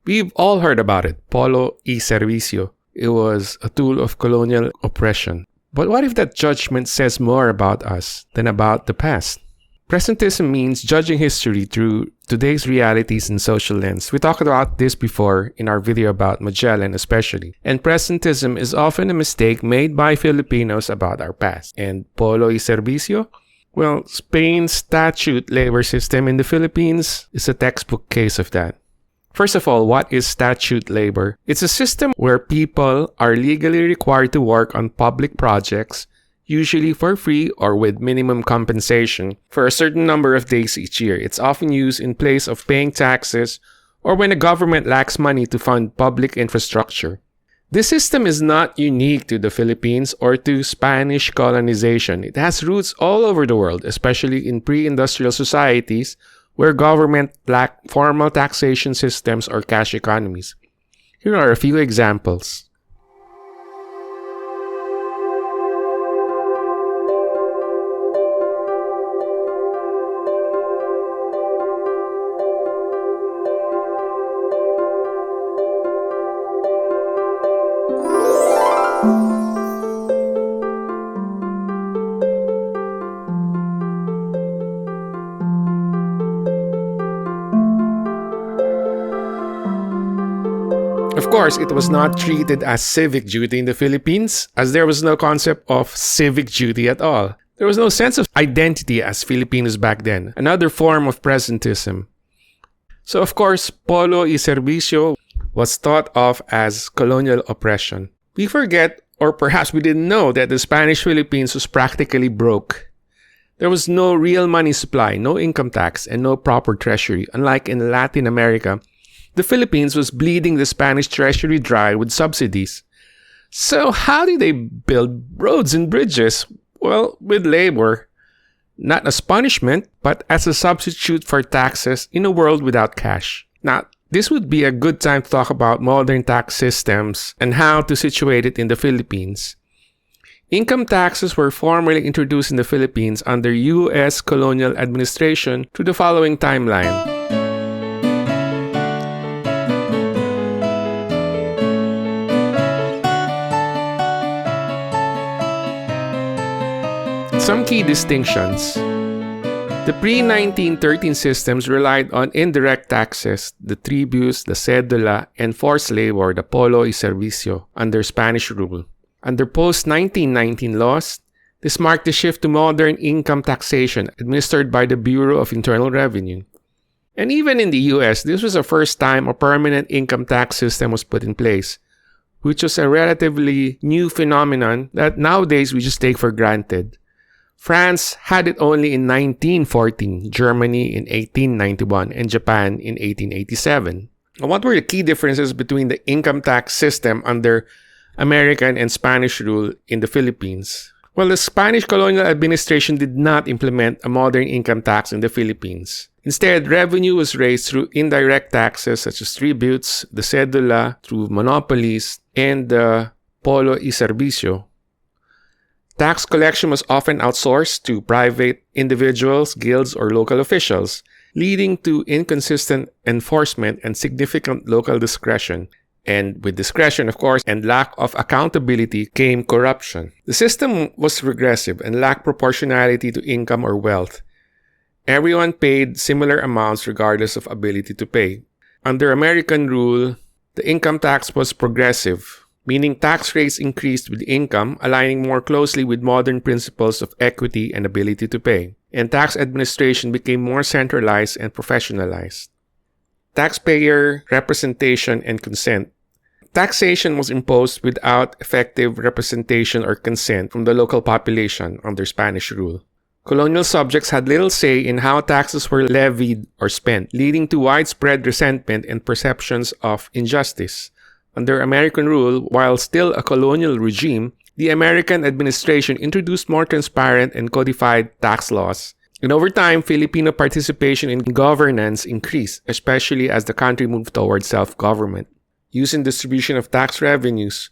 We've all heard about it, Polo y Servicio. It was a tool of colonial oppression. But what if that judgment says more about us than about the past? Presentism means judging history through today's realities and social lens. We talked about this before in our video about Magellan especially. And presentism is often a mistake made by Filipinos about our past. And Polo y Servicio? Well, Spain's Statute labor system in the Philippines is a textbook case of that. First of all, what is statute labor? It's a system where people are legally required to work on public projects, usually for free or with minimum compensation, for a certain number of days each year. It's often used in place of paying taxes or when a government lacks money to fund public infrastructure. This system is not unique to the Philippines or to Spanish colonization. It has roots all over the world, especially in pre-industrial societies where government lacked formal taxation systems or cash economies. Here are a few examples. Of course, it was not treated as civic duty in the Philippines, as there was no concept of civic duty at all. There was no sense of identity as Filipinos back then, another form of presentism. So of course, Polo y Servicio was thought of as colonial oppression. We forget, or perhaps we didn't know, that the Spanish Philippines was practically broke. There was no real money supply, no income tax, and no proper treasury. Unlike in Latin America, the Philippines was bleeding the Spanish treasury dry with subsidies. So how did they build roads and bridges? Well, with labor. Not as punishment, but as a substitute for taxes in a world without cash. Now, this would be a good time to talk about modern tax systems and how to situate it in the Philippines. Income taxes were formally introduced in the Philippines under U.S. colonial administration through the following timeline. Some key distinctions. The pre-1913 systems relied on indirect taxes, the tributes, the cédula, and forced labor, the Polo y Servicio, under Spanish rule. Under post-1919 laws, this marked the shift to modern income taxation administered by the Bureau of Internal Revenue. And even in the US, this was the first time a permanent income tax system was put in place, which was a relatively new phenomenon that nowadays we just take for granted. France had it only in 1914, Germany in 1891, and Japan in 1887. And what were the key differences between the income tax system under American and Spanish rule in the Philippines? Well, the Spanish colonial administration did not implement a modern income tax in the Philippines. Instead, revenue was raised through indirect taxes such as tributes, the cédula, through monopolies, and the Polo y Servicio. Tax collection was often outsourced to private individuals, guilds, or local officials, leading to inconsistent enforcement and significant local discretion. And with discretion, of course, and lack of accountability came corruption. The system was regressive and lacked proportionality to income or wealth. Everyone paid similar amounts regardless of ability to pay. Under American rule, the income tax was progressive, meaning tax rates increased with income, aligning more closely with modern principles of equity and ability to pay. And tax administration became more centralized and professionalized. Taxpayer representation and consent. Taxation was imposed without effective representation or consent from the local population under Spanish rule. Colonial subjects had little say in how taxes were levied or spent, leading to widespread resentment and perceptions of injustice. Under American rule, while still a colonial regime, the American administration introduced more transparent and codified tax laws. And over time, Filipino participation in governance increased, especially as the country moved towards self-government. Use and distribution of tax revenues.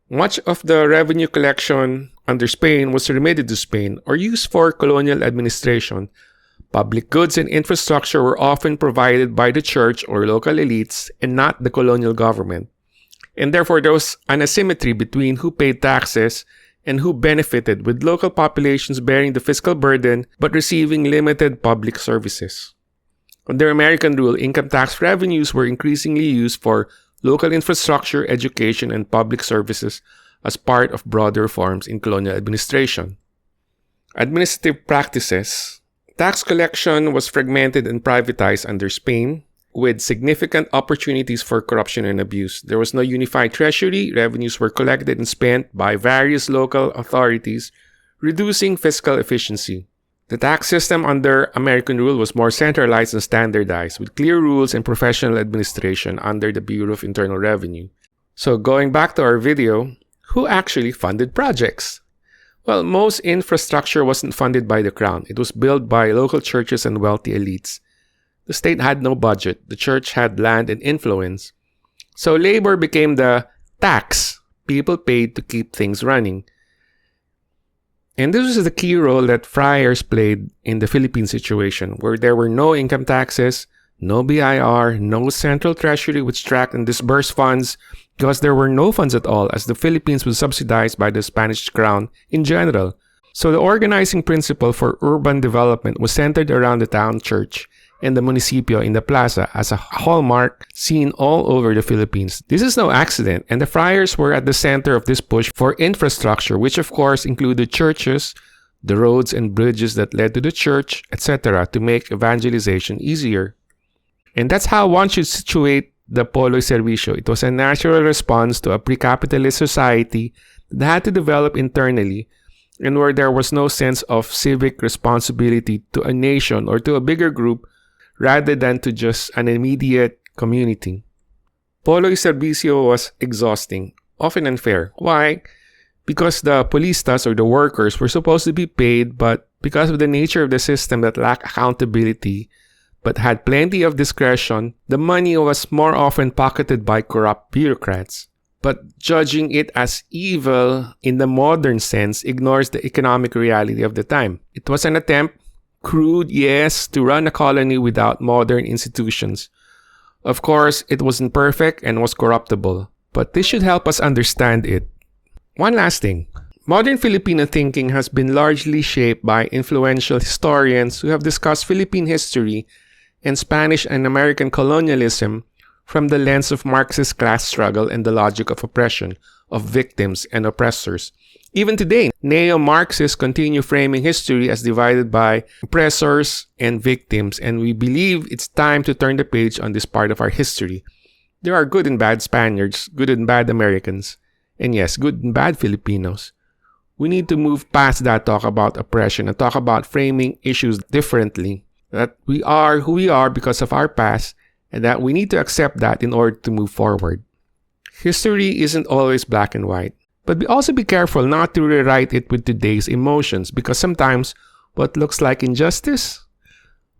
Much of the revenue collection under Spain was remitted to Spain or used for colonial administration, Public goods and infrastructure were often provided by the church or local elites and not the colonial government. And therefore, there was an asymmetry between who paid taxes and who benefited, with local populations bearing the fiscal burden but receiving limited public services. Under American rule, income tax revenues were increasingly used for local infrastructure, education, and public services as part of broader reforms in colonial administration. Administrative practices. Tax collection was fragmented and privatized under Spain, with significant opportunities for corruption and abuse. There was no unified treasury. Revenues were collected and spent by various local authorities, reducing fiscal efficiency. The tax system under American rule was more centralized and standardized, with clear rules and professional administration under the Bureau of Internal Revenue. So going back to our video, who actually funded projects? Well, most infrastructure wasn't funded by the crown. It was built by local churches and wealthy elites. The state had no budget. The church had land and influence. So labor became the tax people paid to keep things running. And this was the key role that friars played in the Philippine situation, where there were no income taxes, no BIR, no central treasury which tracked and disbursed funds, because there were no funds at all, as the Philippines was subsidized by the Spanish crown in general. So the organizing principle for urban development was centered around the town church and the municipio in the plaza as a hallmark seen all over the Philippines. This is no accident, and the friars were at the center of this push for infrastructure, which of course included churches, the roads and bridges that led to the church, etc., to make evangelization easier. And that's how one should situate the Polo y Servicio. It was a natural response to a pre-capitalist society that had to develop internally, and where there was no sense of civic responsibility to a nation or to a bigger group rather than to just an immediate community. Polo y Servicio was exhausting, often unfair. Why? Because the polistas or the workers were supposed to be paid, but because of the nature of the system that lacked accountability but had plenty of discretion, the money was more often pocketed by corrupt bureaucrats. But judging it as evil in the modern sense ignores the economic reality of the time. It was an attempt, crude, yes, to run a colony without modern institutions. Of course, it wasn't perfect and was corruptible, but this should help us understand it. One last thing. Modern Filipino thinking has been largely shaped by influential historians who have discussed Philippine history and Spanish and American colonialism from the lens of Marxist class struggle and the logic of oppression, of victims and oppressors. Even today, neo-Marxists continue framing history as divided by oppressors and victims, and we believe it's time to turn the page on this part of our history. There are good and bad Spaniards, good and bad Americans, and yes, good and bad Filipinos. We need to move past that talk about oppression and talk about framing issues differently. That we are who we are because of our past, and that we need to accept that in order to move forward. History isn't always black and white, but also be careful not to rewrite it with today's emotions, because sometimes what looks like injustice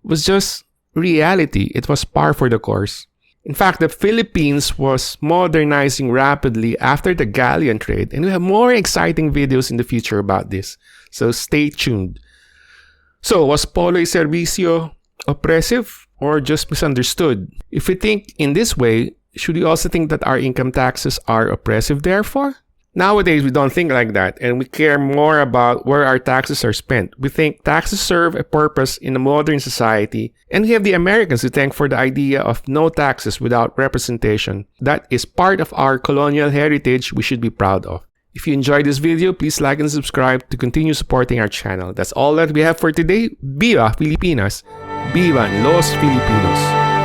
was just reality. It was par for the course. In fact, the Philippines was modernizing rapidly after the galleon trade, and we have more exciting videos in the future about this, so stay tuned. So, was Polo y Servicio oppressive or just misunderstood? If we think in this way, should we also think that our income taxes are oppressive therefore? Nowadays, we don't think like that, and we care more about where our taxes are spent. We think taxes serve a purpose in a modern society, and we have the Americans to thank for the idea of no taxes without representation. That is part of our colonial heritage we should be proud of. If you enjoyed this video, please like and subscribe to continue supporting our channel. That's all that we have for today. Viva Filipinas! Vivan los Filipinos!